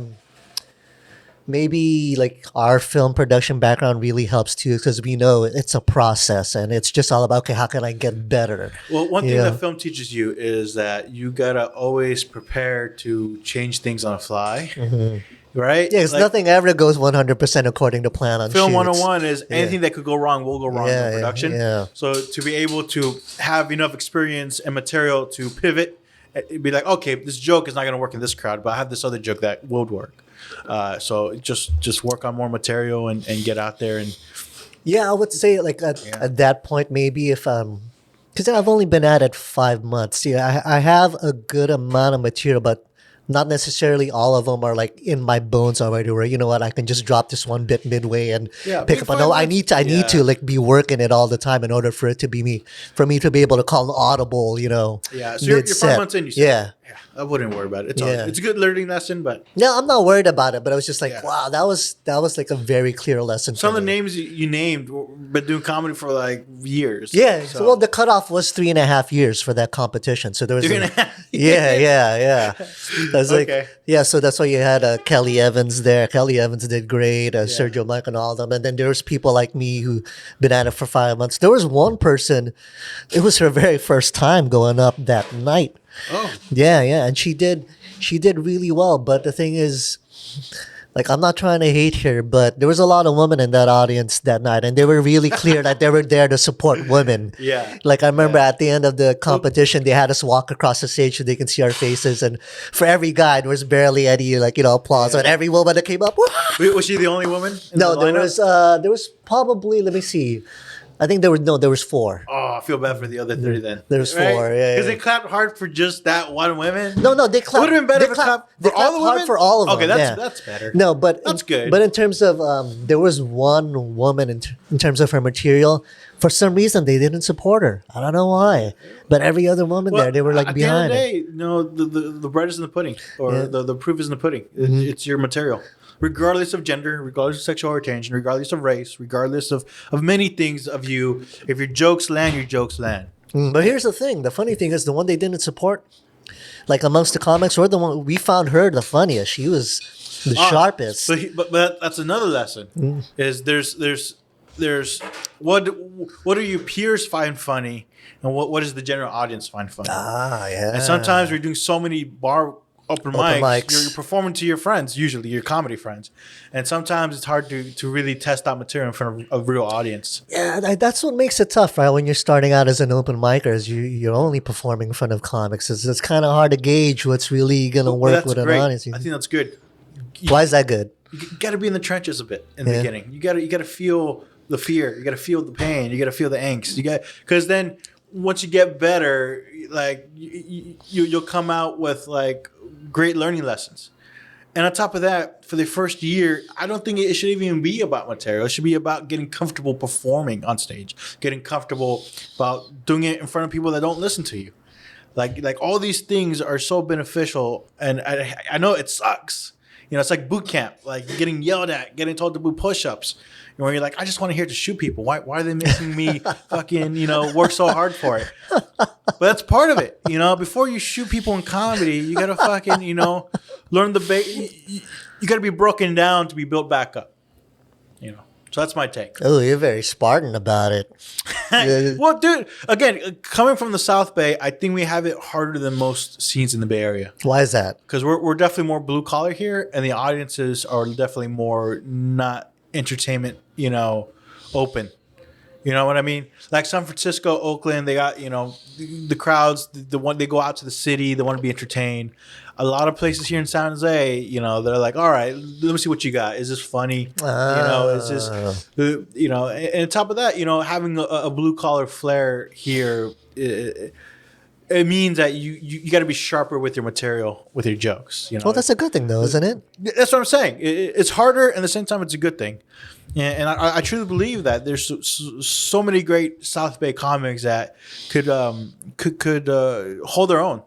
maybe like our film production background really helps too, because we know it's a process and it's just all about, okay, how can I get better? Well, one thing that film teaches you is that you gotta always prepare to change things on the fly. Mm-hmm. Right? Yeah, because nothing ever goes 100% according to plan on Film shoots. 101 is anything that could go wrong will go wrong in production. Yeah. So to be able to have enough experience and material to pivot, it'd be like, okay, this joke is not going to work in this crowd, but I have this other joke that would work. So just work on more material and get out there. And I would say like at that point, maybe if because I've only been at it 5 months. I have a good amount of material, but not necessarily all of them are like in my bones already where, I can just drop this one bit midway and pick up. No, I need to like be working it all the time in order for it to be for me to be able to call an audible, Yeah. So you're 5 months in, you said. Yeah. I wouldn't worry about it. It's a good learning lesson, but no, I'm not worried about it. But I was just like, wow, that was like a very clear lesson. Some of the names you named, been doing comedy for like years. Yeah. So, well, the cutoff was 3.5 years for that competition. So there was yeah. I was like, so that's why you had Kelly Evans there. Kelly Evans did great. Sergio Mike and all of them. And then there was people like me who been at it for 5 months. There was one person, it was her very first time going up that night. Oh. Yeah, and she did really well. But the thing is, like, I'm not trying to hate her, but there was a lot of women in that audience that night, and they were really clear that they were there to support women. Yeah. Like, I remember at the end of the competition, they had us walk across the stage so they can see our faces, and for every guy, there was barely any, applause. But every woman that came up, Wait, was she the only woman? No, there was probably, let me see. I think there was 4. Oh, I feel bad for the other 3 then. There's 4, yeah. Because they clapped hard for just that one woman. No, they clapped. It would have been better if they clapped for all the women. Hard for all of them. Okay, that's better. No, but that's good. But in terms of there was one woman in terms of her material. For some reason, they didn't support her. I don't know why. But every other woman there, they were like behind. At the end of the day, the bread is in the pudding, or the proof is in the pudding. It's your material. Regardless of gender, regardless of sexual orientation, regardless of race, regardless of many things of you, if your jokes land, your jokes land. But here's the thing. The funny thing is the one they didn't support, like amongst the comics, or the one we found her the funniest. She was the sharpest. But that's another lesson. Is there's what do your peers find funny, and what does the general audience find funny? Yeah. And sometimes we're doing so many open mics. You're performing to your friends, usually your comedy friends, and sometimes it's hard to really test out material in front of a real audience. Yeah, that's what makes it tough, right? When you're starting out as an open micer, is you're only performing in front of comics. It's kind of hard to gauge what's really gonna work with an audience. I think that's good. Why is that good? You got to be in the trenches a bit in the beginning. You got to feel the fear. You got to feel the pain. You got to feel the angst. Because then once you get better, like you'll come out with like great learning lessons. And on top of that, for the first year, I don't think it should even be about material. It should be about getting comfortable performing on stage, getting comfortable about doing it in front of people that don't listen to you. Like all these things are so beneficial, and I know it sucks. It's like boot camp, like getting yelled at, getting told to do push-ups. Where you're like, I just want to hear to shoot people. Why are they making me fucking, work so hard for it? But that's part of it. Before you shoot people in comedy, you got to fucking, learn you got to be broken down to be built back up. So that's my take. Oh, you're very Spartan about it. Well, dude, again, coming from the South Bay, I think we have it harder than most scenes in the Bay Area. Why is that? Because we're definitely more blue collar here, and the audiences are definitely more not entertainment, open. You know what I mean? Like San Francisco, Oakland, they got, the crowds, the one they go out to the city, they want to be entertained. A lot of places here in San Jose, they're like, all right, let me see what you got. Is this funny? Is this, and on top of that, having a blue collar flair here, it means that you got to be sharper with your material, with your jokes. Well, that's a good thing, though, isn't it? That's what I'm saying. It's harder, and at the same time, it's a good thing. And I truly believe that there's so many great South Bay comics that could hold their own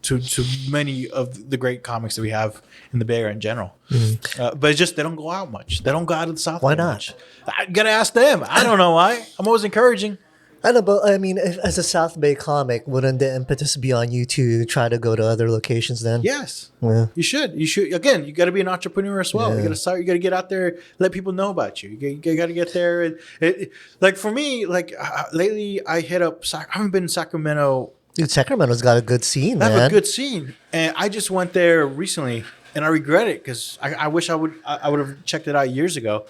to many of the great comics that we have in the Bay Area in general. Mm-hmm. But it's just they don't go out much. They don't go out of the South Bay. Why not? Much. I gotta ask them. I don't know why. I'm always encouraging. I know, but I mean, as a South Bay comic, wouldn't the impetus be on you to try to go to other locations then? Yes. Yeah. You should. Again, you got to be an entrepreneur as well. Yeah. You got to get out there, let people know about you. You got to get there. And like for me, like lately I hit up, I haven't been in Sacramento. Dude, Sacramento's got a good scene, man. I have a good scene. And I just went there recently and I regret it because I wish I would have checked it out years ago.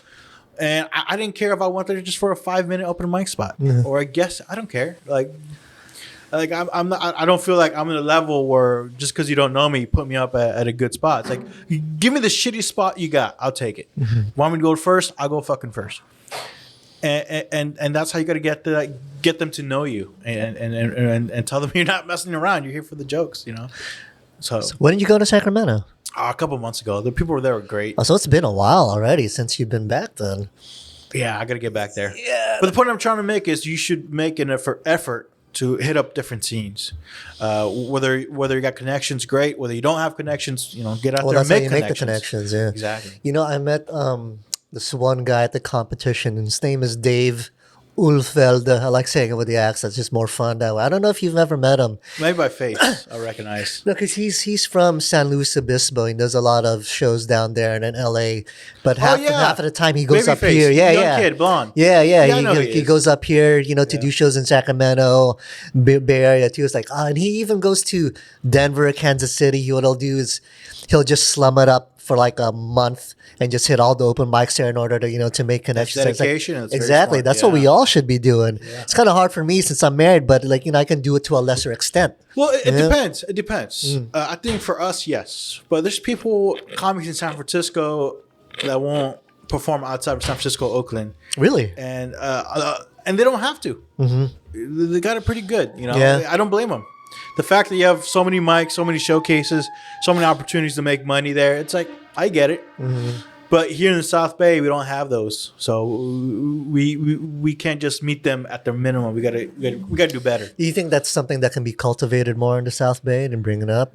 And I didn't care if I went there just for a 5-minute open mic spot, or I guess I don't care. Like I'm not. I don't feel like I'm at a level where just because you don't know me, you put me up at a good spot. It's like, give me the shittiest spot you got, I'll take it. Mm-hmm. Want me to go first? I'll go fucking first. And that's how you got to get them to know you and tell them you're not messing around. You're here for the jokes, So when did you go to Sacramento? A couple months ago. The people there were great. Oh, so it's been a while already since you've been back then. Yeah, I got to get back there. Yeah. But the point I'm trying to make is you should make an effort to hit up different scenes. Whether you got connections, great. Whether you don't have connections, get out there and make connections. Make the connections, yeah. Exactly. I met this one guy at the competition, and his name is Dave Ulfeld. I like saying it with the accent. It's just more fun that way. I don't know if you've ever met him. Maybe by face, I recognize. No, because he's from San Luis Obispo. He does a lot of shows down there and in L.A. But half of the time he goes up here. Yeah, young kid, blonde. Yeah. He goes up here, to do shows in Sacramento, Bay Area too. It's like, and he even goes to Denver, Kansas City. What he'll do is he'll just slum it up for like a month and just hit all the open mics there in order to make connections. That's dedication. Like, exactly. That's what we all should be doing. Yeah. It's kind of hard for me since I'm married, but I can do it to a lesser extent. Well, it depends. It depends. I think for us, yes. But there's comics in San Francisco that won't perform outside of San Francisco, Oakland, Really? and they don't have to. They got it pretty good. Yeah. I don't blame them. The fact that you have so many mics, so many showcases, so many opportunities to make money there, it's like I get it. But here in the South Bay, we don't have those, so we can't just meet them at their minimum. We gotta do better. Do you think that's something that can be cultivated more in the South Bay and bring it up?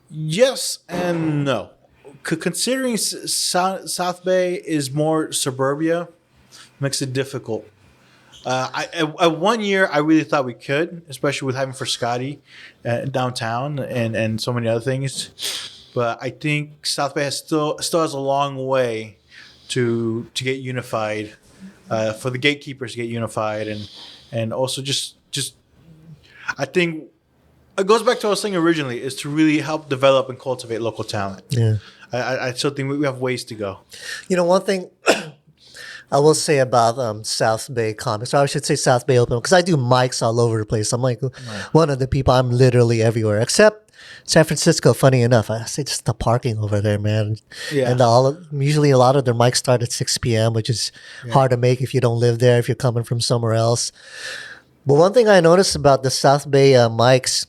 Yes and no. Considering South Bay is more suburbia, makes it difficult. At 1 year, I really thought we could, especially with having Frascati downtown and so many other things. But I think South Bay still has a long way to get unified, for the gatekeepers to get unified, and also just I think it goes back to what I was saying originally, is to really help develop and cultivate local talent. Yeah. I still think we have ways to go. One thing I will say about South Bay comics, or I should say South Bay Open, because I do mics all over the place. I'm like one of the people. I'm literally everywhere, except San Francisco. Funny enough, I say just the parking over there, man. Yeah. And usually a lot of their mics start at 6 p.m., which is hard to make if you don't live there, if you're coming from somewhere else. But one thing I noticed about the South Bay mics,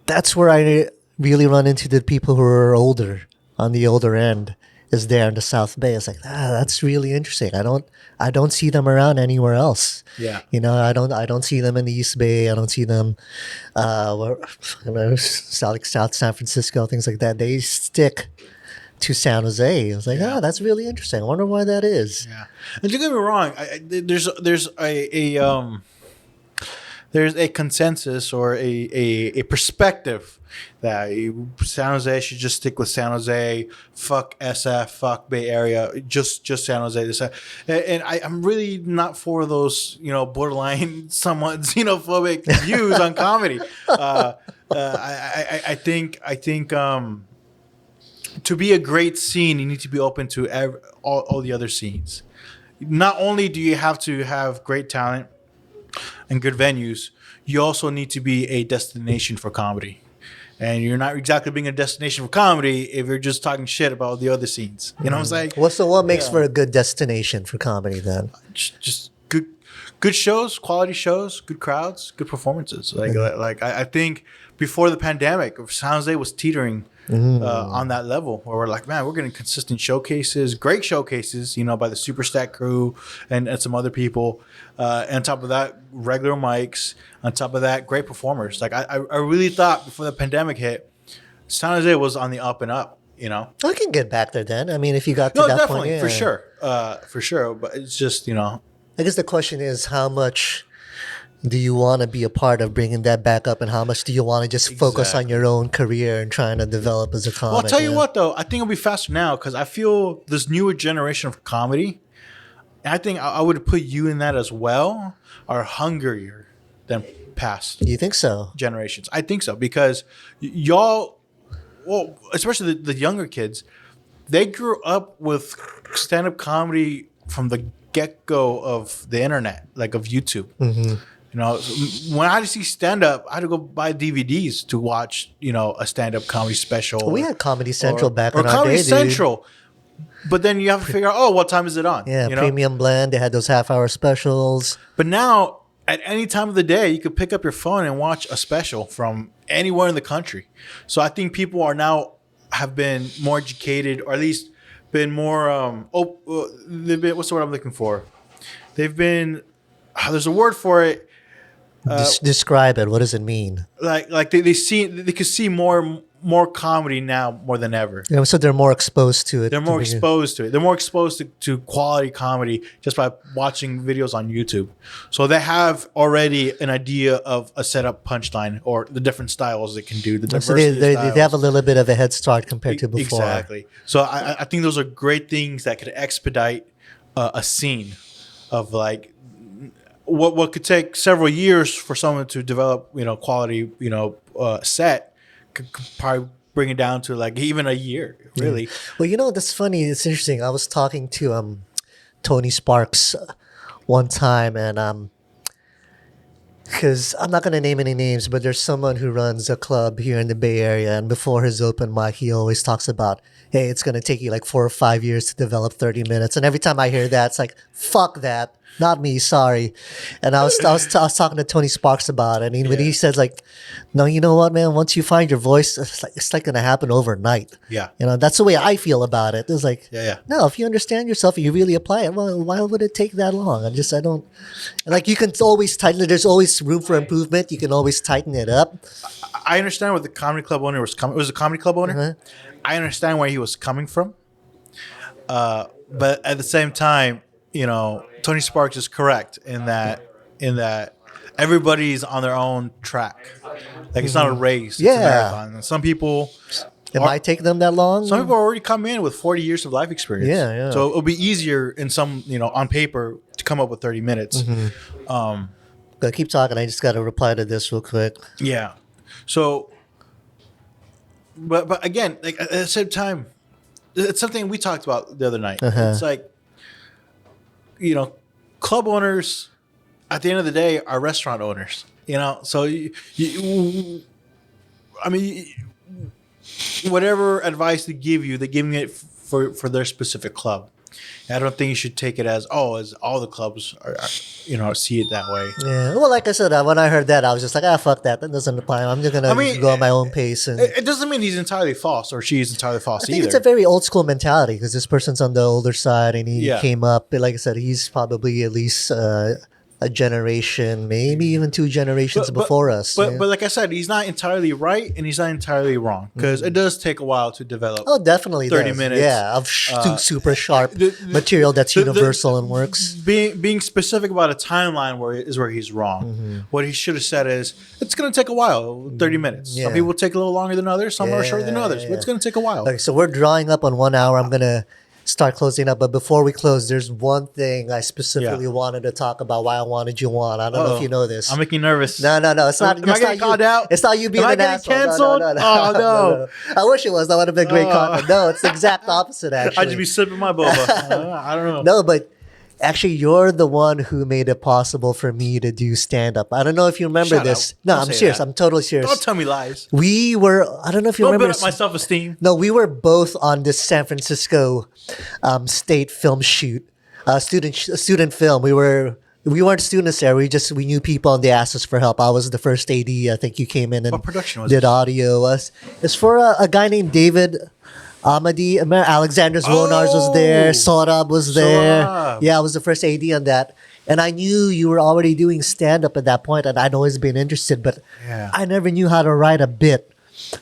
that's where I really run into the people who are older, on the older end, is there in the South Bay. It's like, that's really interesting. I don't see them around anywhere else. Yeah. I don't see them in the East Bay. I don't see them South San Francisco, things like that. They stick to San Jose. I was like, that's really interesting. I wonder why that is. Yeah. And don't get me wrong, there's a consensus or a perspective that San Jose should just stick with San Jose. Fuck SF, fuck Bay Area, just San Jose. And I'm really not for those, borderline, somewhat xenophobic views on comedy. I think to be a great scene, you need to be open to all the other scenes. Not only do you have to have great talent and good venues, you also need to be a destination for comedy. And you're not exactly being a destination for comedy if you're just talking shit about the other scenes. You know what I'm saying? So what makes for a good destination for comedy then? Just good shows, quality shows, good crowds, good performances. Like I think before the pandemic, San Jose was teetering on that level where we're like, man, we're getting consistent showcases, great showcases, by the Super Stack crew and some other people. And on top of that, regular mics. On top of that, great performers. Like I really thought before the pandemic hit, San Jose was on the up and up. I can get back there then. I mean, if you got to that definitely, point, for sure. But it's just I guess the question is, how much do you want to be a part of bringing that back up, and how much do you want to just focus on your own career and trying to develop as a comic? Well, I'll tell you what, though. I think it'll be faster now because I feel this newer generation of comedy, and I think I would put you in that as well, are hungrier than past. You think so? Generations. I think so because y'all, well, especially the younger kids, they grew up with stand-up comedy from the get-go of the internet, like of YouTube. When I had to see stand-up, I had to go buy DVDs to watch, a stand-up comedy special. We had Comedy Central back in our day, Comedy Central. But then you have to figure out, what time is it on? Yeah, Premium Blend. They had those half-hour specials. But now, at any time of the day, you could pick up your phone and watch a special from anywhere in the country. So I think people have been more educated, or at least been more, they've been, what's the word I'm looking for? They've been, there's a word for it. Describe it. What does it mean? Like they could see more comedy now more than ever. So they're more exposed to it. They're more exposed to it. They're more exposed to quality comedy just by watching videos on YouTube. So they have already an idea of a setup punchline or the different styles it can do. The diversity so they have a little bit of a head start compared to before. Exactly. So I think those are great things that could expedite a scene of like what could take several years for someone to develop, quality, set could probably bring it down to like even a year, really. Well, that's funny. It's interesting. I was talking to Tony Sparks one time, and because I'm not going to name any names, but there's someone who runs a club here in the Bay Area, and before his open mic, he always talks about, hey, it's going to take you like 4 or 5 years to develop 30 minutes. And every time I hear that, it's like, fuck that. Not me, sorry. And I was talking to Tony Sparks about it, and when he says like, no, you know what, man? Once you find your voice, it's like gonna happen overnight. Yeah, that's the way I feel about it. It's like, yeah. no, if you understand yourself, you really apply it. Well, why would it take that long? I don't like. You can always tighten it. There's always room for improvement. You can always tighten it up. I understand what the comedy club owner was coming. It was a comedy club owner. Uh-huh. I understand where he was coming from, but at the same time, Tony Sparks is correct in that everybody's on their own track. Like it's not a race, it's a marathon. And some people might take them that long. Some people already come in with 40 years of life experience. Yeah. So it'll be easier in some, on paper to come up with 30 minutes. Keep talking. I just got to reply to this real quick. Yeah. So, but again, like at the same time, it's something we talked about the other night. It's like, club owners at the end of the day are restaurant owners, so whatever advice they give you, they're giving it for their specific club. And I don't think you should take it as all the clubs are see it that way. Yeah. Well, like I said, when I heard that, I was just like, fuck that. That doesn't apply. I'm just going to go at my own pace. And it doesn't mean he's entirely false or she's entirely false either. I think it's a very old school mentality because this person's on the older side and he came up. But like I said, he's probably at least a generation, maybe even 2 generations before us. But like I said, he's not entirely right and he's not entirely wrong because it does take a while to develop. Oh, definitely 30 does. minutes. Yeah, of super sharp material that's universal and works. Being specific about a timeline where he's wrong. What he should have said is, it's going to take a while, 30 minutes. Some people take a little longer than others. Some are shorter than others. But it's going to take a while. Okay, so we're drawing up on 1 hour. I'm going to start closing up, but before we close, there's one thing I specifically wanted to talk about. Why I wanted you on. I don't know if you know this. I'm making you nervous. No. It's not. Am I getting called out? It's not you being an asshole. Canceled? No. Oh no. I wish it was. That would have been great content. No, it's the exact opposite. Actually, I'd just be sipping my boba. I don't know. No, but actually, you're the one who made it possible for me to do stand-up. I don't know if you remember this. No, I'm serious. I'm totally serious. Don't tell me lies. We were, I don't know if you remember. Don't build up my self-esteem. No, we were both on this San Francisco state film shoot, student film. We weren't students there. We knew people and they asked us for help. I was the first AD. I think you came in and what production was did audio. It's for a guy named David Amadi. Alexander Zvonars was there. Sorab was there. Yeah, I was the first AD on that. And I knew you were already doing stand-up at that point, and I'd always been interested, but I never knew how to write a bit.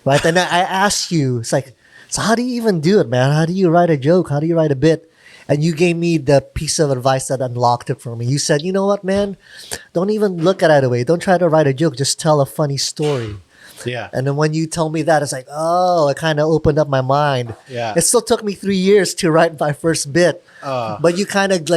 Right? And I asked you, it's like, so how do you even do it, man? How do you write a joke? How do you write a bit? And you gave me the piece of advice that unlocked it for me. You said, you know what, man? Don't even look at it away. Don't try to write a joke. Just tell a funny story. Yeah. And then when you told me that, it's like, oh, it kind of opened up my mind. Yeah. It still took me 3 years to write my first bit. But you kind of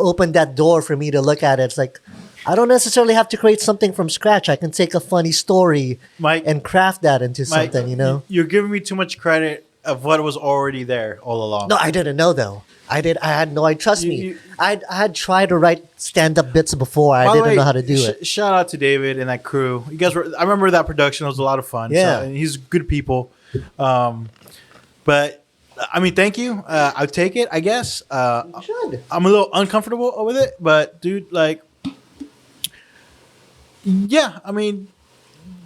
opened that door for me to look at it. It's like, I don't necessarily have to create something from scratch. I can take a funny story and craft that into something, You're giving me too much credit of what was already there all along. No, I didn't know though. I had no idea. Trust me. I had tried to write stand-up bits before. I didn't know how to do it. Shout out to David and that crew. You guys I remember that production. It was a lot of fun. Yeah. And he's good people. But I mean, thank you. I'll take it, I guess. You should. I'm a little uncomfortable with it, but dude, like, yeah, I mean,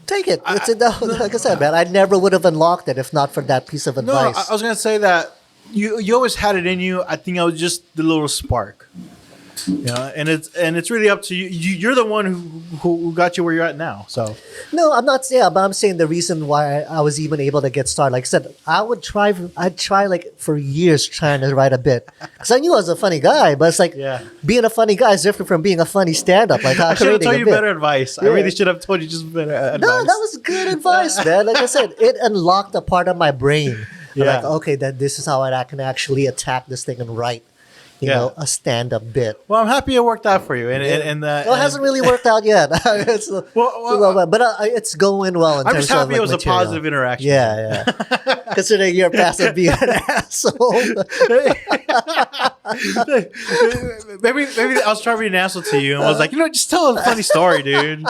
take it. Like I said, man, I never would have unlocked it if not for that piece of advice. No, I was gonna say that you always had it in you. I think I was just the little spark, and it's really up to you. You're the one who got you where you're at now. So no, I'm not saying, but I'm saying the reason why I was even able to get started. Like I said, I'd try like for years trying to write a bit because I knew I was a funny guy, but it's like being a funny guy is different from being a funny stand-up. Like I should have told you better advice. I really should have told you just better advice. No, that was good advice, man. Like I said, it unlocked a part of my brain. Yeah. Like, okay, this is how I can actually attack this thing and write. a stand-up bit. Well, I'm happy it worked out for you. And Well, it hasn't really worked out yet. But it's going well. I'm just happy it was material. A positive interaction. Yeah. Considering you're past of being an asshole. maybe I was trying to be an asshole to you, and I was like, just tell a funny story, dude.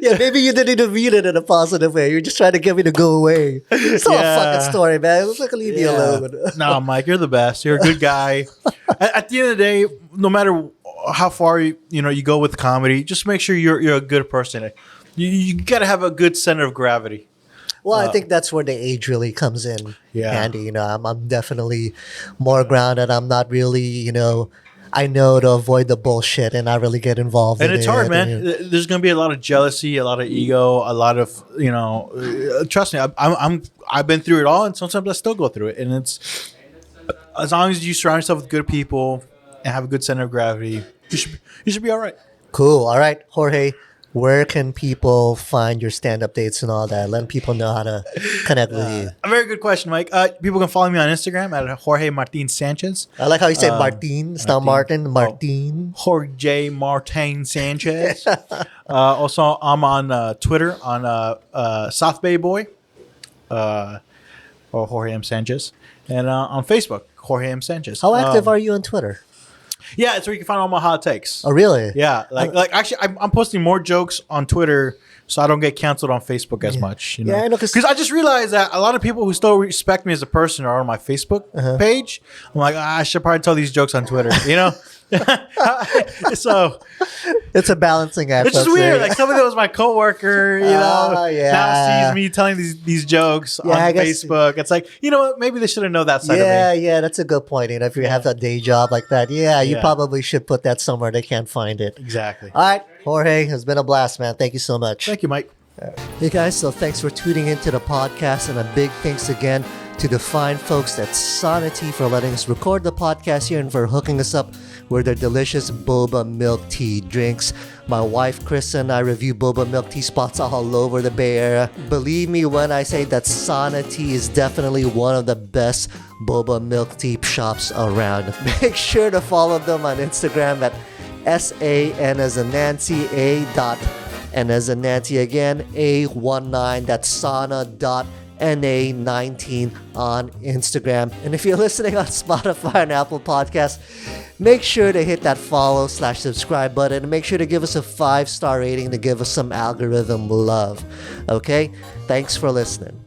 Yeah, maybe you didn't even mean it in a positive way. You're just trying to get me to go away. It's not a fucking story, man. It's like, leave me alone. No, Mike, you're the best. You're a good guy. At the end of the day, no matter how far you go with comedy, just make sure you're a good person. You got to have a good center of gravity. Well, I think that's where the age really comes in handy. I'm definitely more grounded. I'm not really, I know to avoid the bullshit and not really get involved. And it's hard, man. There's going to be a lot of jealousy, a lot of ego, a lot of trust me, I've been through it all, and sometimes I still go through it. And it's as long as you surround yourself with good people and have a good center of gravity, you should be all right. Cool. All right, Jorge. Where can people find your stand-up dates and all that? Let people know how to connect with you. A very good question, Mike. People can follow me on Instagram at Jorge Martin Sanchez. I like how you said Martin. It's not Martin. Martin. Jorge Martin Sanchez. Also, I'm on Twitter on South Bay Boy or Jorge M Sanchez. And on Facebook, Jorge M Sanchez. How active are you on Twitter? Yeah, it's where you can find all my hot takes. Oh, really? Yeah, like actually, I'm posting more jokes on Twitter so I don't get canceled on Facebook as much. Yeah, I know. Because I just realized that a lot of people who still respect me as a person are on my Facebook page. I'm like, I should probably tell these jokes on Twitter, So it's a balancing act. It's just weird. Like somebody that was my coworker, now sees me telling these jokes on Facebook. It's like, what? Maybe they should have known that side of me. Yeah, that's a good point. If you have that day job like that, you probably should put that somewhere they can't find it. Exactly. All right, Jorge, it's been a blast, man. Thank you so much. Thank you, Mike. Hey guys, so thanks for tuning into the podcast, and a big thanks again to the fine folks at Sonity for letting us record the podcast here and for hooking us up with their delicious boba milk tea drinks. My wife Chris and I review boba milk tea spots all over the Bay Area. Believe me when I say that Sonity is definitely one of the best boba milk tea shops around. Make sure to follow them on Instagram at SAN as in Nancy and as in Nancy again, A19, that's sana.na19 on Instagram. And if you're listening on Spotify and Apple Podcasts, make sure to hit that follow/subscribe button and make sure to give us a 5-star rating to give us some algorithm love. Okay? Thanks for listening.